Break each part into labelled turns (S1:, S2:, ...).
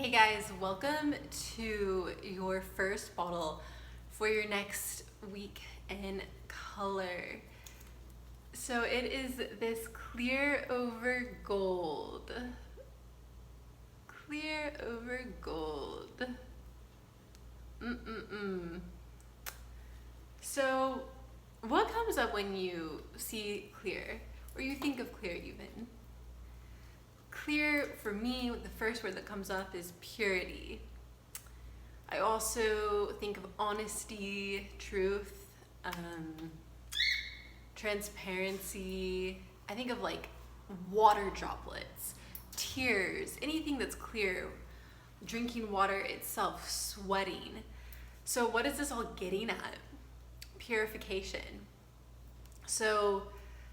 S1: Hey guys, welcome to your first bottle for your next week in color. So it is this clear over gold. Clear over gold. So what comes up when you see clear, or you think of clear even? Clear, for me, the first word that comes up is purity. I also think of honesty, truth, transparency. I think of like water droplets, tears, anything that's clear, drinking water itself, sweating. So what is this all getting at? Purification. So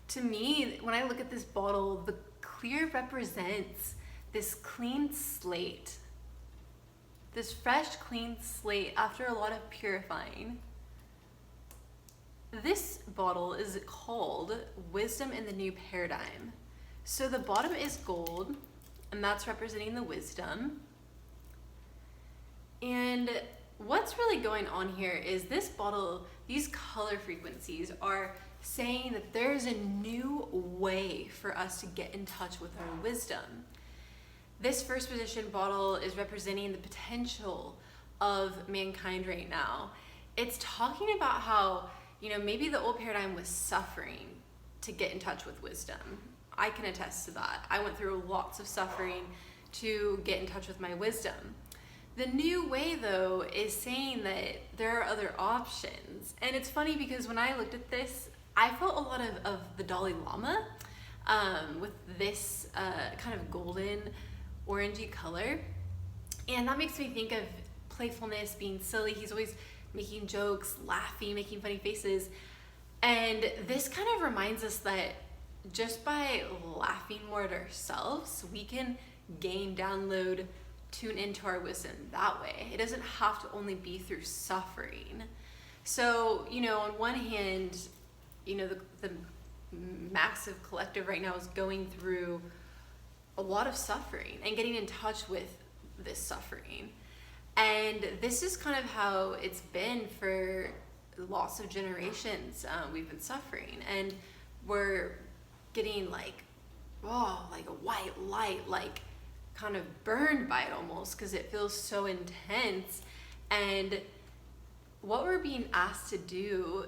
S1: to me, when I look at this bottle, the clear represents this clean slate, this fresh, clean slate after a lot of purifying. This bottle is called Wisdom in the New Paradigm. So the bottom is gold, and that's representing the wisdom. And what's really going on here is this bottle, these color frequencies are saying that there's a new way for us to get in touch with our wisdom. This first position bottle is representing the potential of mankind right now. It's talking about how, maybe the old paradigm was suffering to get in touch with wisdom. I can attest to that. I went through lots of suffering to get in touch with my wisdom. The new way, though, is saying that there are other options. And it's funny because when I looked at this, I felt a lot of the Dalai Lama with this kind of golden orangey color. And that makes me think of playfulness, being silly. He's always making jokes, laughing, making funny faces. And this kind of reminds us that just by laughing more at ourselves, we can gain, download, tune into our wisdom that way. It doesn't have to only be through suffering. So, on one hand, the massive collective right now is going through a lot of suffering and getting in touch with this suffering. And this is kind of how it's been for lots of generations. We've been suffering, and we're getting like a white light, like kind of burned by it almost, because it feels so intense. And what we're being asked to do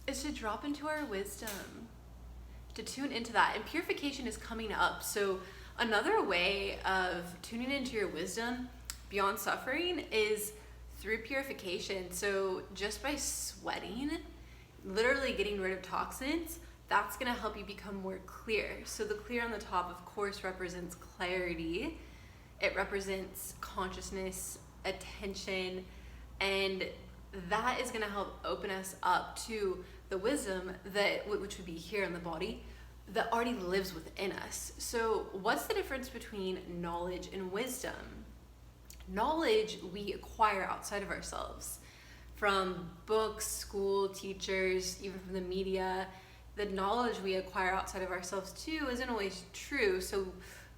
S1: is to drop into our wisdom, to tune into that. And purification is coming up. So another way of tuning into your wisdom beyond suffering is through purification. So just by sweating, literally getting rid of toxins, that's gonna help you become more clear. So the clear on the top, of course, represents clarity. It represents consciousness, attention, and that is going to help open us up to the wisdom which would be here in the body, that already lives within us. So what's the difference between knowledge and wisdom? Knowledge we acquire outside of ourselves, from books, school, teachers, even from the media. The knowledge we acquire outside of ourselves too isn't always true. So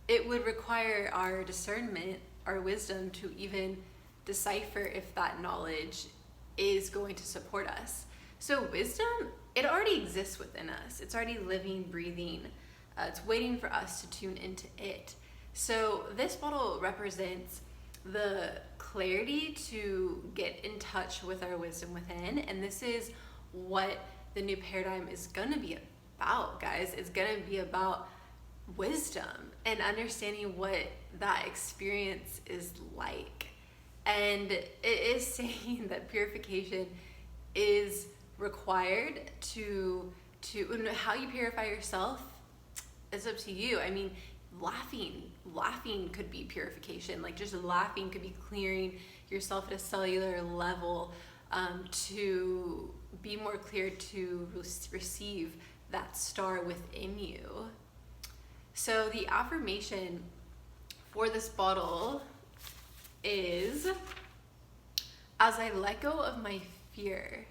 S1: it would require our discernment, our wisdom, to even decipher if that knowledge is going to support us. So wisdom, it already exists within us. It's already living, breathing. It's waiting for us to tune into it. So this bottle represents the clarity to get in touch with our wisdom within. And this is what the new paradigm is going to be about, guys. It's going to be about wisdom and understanding what that experience is like. And it is saying that purification is required to how you purify yourself is up to you. I mean, laughing could be purification. Like, just laughing could be clearing yourself at a cellular level, to be more clear to receive that star within you. So the affirmation for this bottle is, as I let go of my fear,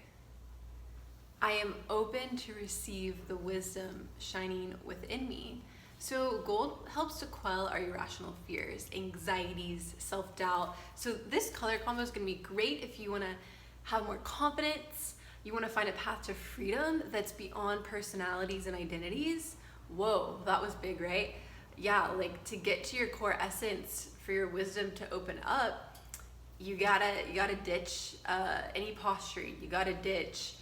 S1: I am open to receive the wisdom shining within me. So gold helps to quell our irrational fears, anxieties, self-doubt. So this color combo is going to be great if you want to have more confidence, you want to find a path to freedom that's beyond personalities and identities. Whoa, that was big, right? Yeah, like to get to your core essence, for your wisdom to open up, you gotta ditch any posture. You gotta ditch,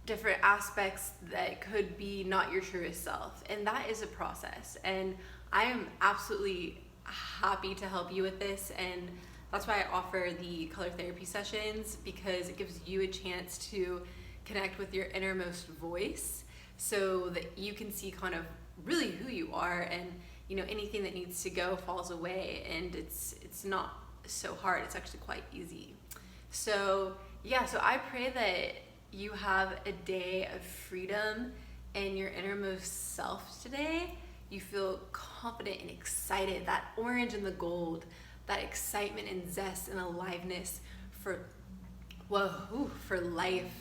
S1: different aspects that could be not your truest self, and that is a process. And I am absolutely happy to help you with this, and that's why I offer the color therapy sessions, because it gives you a chance to connect with your innermost voice so that you can see kind of really who you are, and anything that needs to go falls away, and it's not so hard. It's actually quite easy. So yeah, so I pray that you have a day of freedom in your innermost self today. You feel confident and excited, that orange and the gold, that excitement and zest and aliveness for life.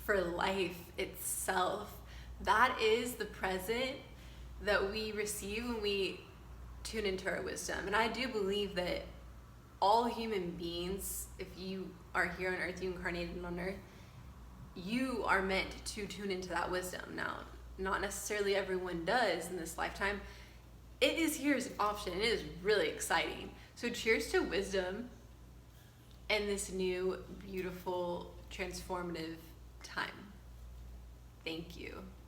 S1: For life itself. That is the present that we receive when we tune into our wisdom. And I do believe that all human beings, if you are here on earth, you incarnated on earth, you are meant to tune into that wisdom. Now, not necessarily everyone does in this lifetime. It is here as an option. It is really exciting. So cheers to wisdom and this new, beautiful, transformative time. Thank you.